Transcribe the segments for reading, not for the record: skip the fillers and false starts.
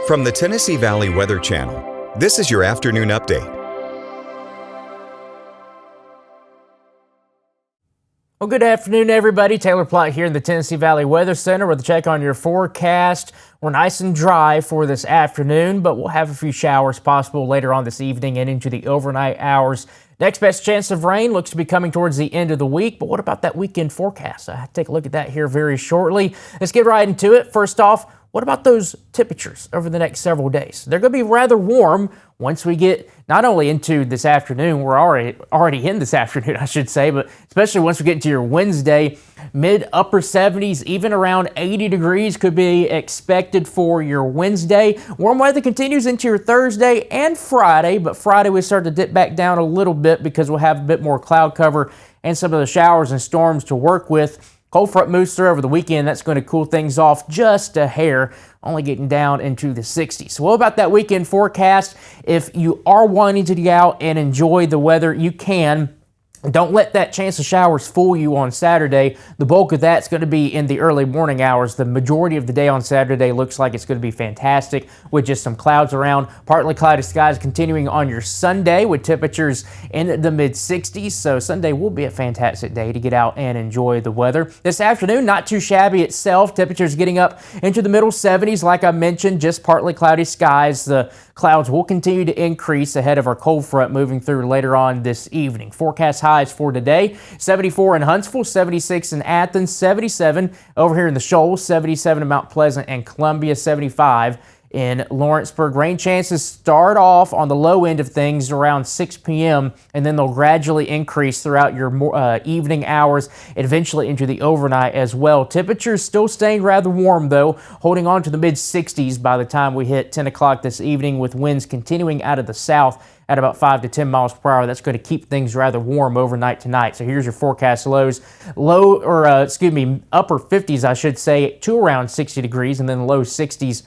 From the Tennessee Valley Weather Channel, this is your afternoon update. Well, good afternoon, everybody. Taylor Plott here in the Tennessee Valley Weather Center with a check on your forecast. We're nice and dry for this afternoon, but we'll have a few showers possible later on this evening and into the overnight hours. Next best chance of rain looks to be coming towards the end of the week, but what about that weekend forecast? I'll take a look at that here very shortly. Let's get right into it. First off, what about those temperatures over the next several days? They're going to be rather warm once we get not only into this afternoon, we're already in this afternoon, I should say, but especially once we get into your Wednesday, mid-upper 70s, even around 80 degrees could be expected for your Wednesday. Warm weather continues into your Thursday and Friday, but Friday we start to dip back down a little bit because we'll have a bit more cloud cover and some of the showers and storms to work with. Cold front moves through over the weekend. That's going to cool things off just a hair, only getting down into the 60s. So what about that weekend forecast? If you are wanting to get out and enjoy the weather, you can. Don't let that chance of showers fool you on Saturday. The bulk of that's going to be in the early morning hours. The majority of the day on Saturday looks like it's going to be fantastic with just some clouds around. Partly cloudy skies continuing on your Sunday with temperatures in the mid-60s. So Sunday will be a fantastic day to get out and enjoy the weather. This afternoon, not too shabby itself. Temperatures getting up into the middle 70s. Like I mentioned, just partly cloudy skies. The clouds will continue to increase ahead of our cold front moving through later on this evening. Forecast highs for today, 74 in Huntsville, 76 in Athens, 77 over here in the Shoals, 77 in Mount Pleasant and Columbia, 75 in Lawrenceburg. Rain chances start off on the low end of things around 6 p.m. and then they'll gradually increase throughout your evening hours, eventually into the overnight as well. Temperatures still staying rather warm though, holding on to the mid-60s by the time we hit 10 o'clock this evening with winds continuing out of the south at about 5 to 10 miles per hour. That's going to keep things rather warm overnight tonight. So here's your forecast lows. Upper 50s, I should say, to around 60 degrees, and then low 60s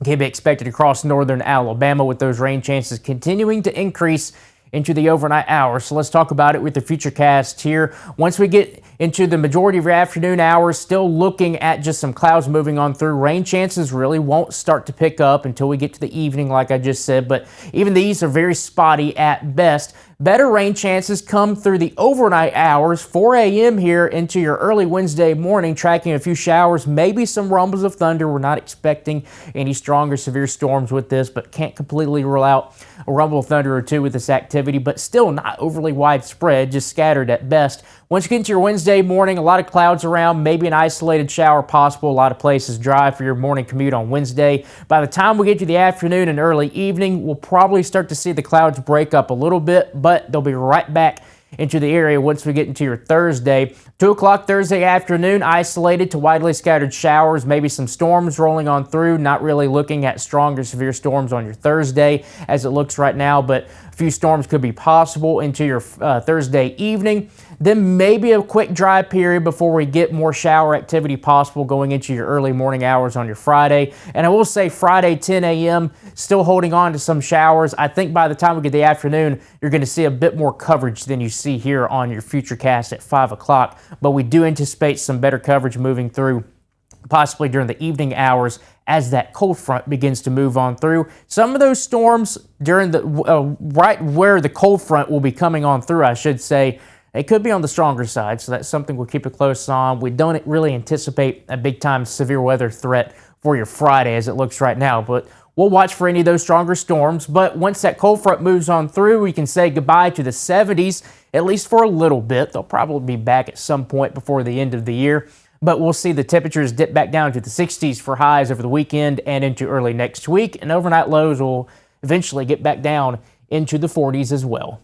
can be expected across northern Alabama with those rain chances continuing to increase into the overnight hours. So let's talk about it with the futurecast here. Once we get into the majority of your afternoon hours, still looking at just some clouds moving on through. Rain chances really won't start to pick up until we get to the evening, like I just said, but even these are very spotty at best. Better rain chances come through the overnight hours, 4 a.m. here into your early Wednesday morning, tracking a few showers, maybe some rumbles of thunder. We're not expecting any strong or severe storms with this, but can't completely rule out a rumble of thunder or two with this activity, but still not overly widespread, just scattered at best. Once you get into your Wednesday morning, a lot of clouds around, maybe an isolated shower possible. A lot of places dry for your morning commute on Wednesday. By the time we get to the afternoon and early evening, we'll probably start to see the clouds break up a little bit, but they'll be right back into the area once we get into your Thursday. 2 o'clock Thursday afternoon, isolated to widely scattered showers, maybe some storms rolling on through. Not really looking at strong or severe storms on your Thursday as it looks right now, but a few storms could be possible into your Thursday evening. Then maybe a quick dry period before we get more shower activity possible going into your early morning hours on your Friday. And I will say Friday 10 a.m. still holding on to some showers. I think by the time we get the afternoon, you're going to see a bit more coverage than you see here on your futurecast at 5 o'clock. But we do anticipate some better coverage moving through, possibly during the evening hours as that cold front begins to move on through. Some of those storms during the right where the cold front will be coming on through, I should say, it could be on the stronger side, so that's something we'll keep a close eye on. We don't really anticipate a big-time severe weather threat for your Friday as it looks right now, but we'll watch for any of those stronger storms. But once that cold front moves on through, we can say goodbye to the 70s, at least for a little bit. They'll probably be back at some point before the end of the year, but we'll see the temperatures dip back down to the 60s for highs over the weekend and into early next week, and overnight lows will eventually get back down into the 40s as well.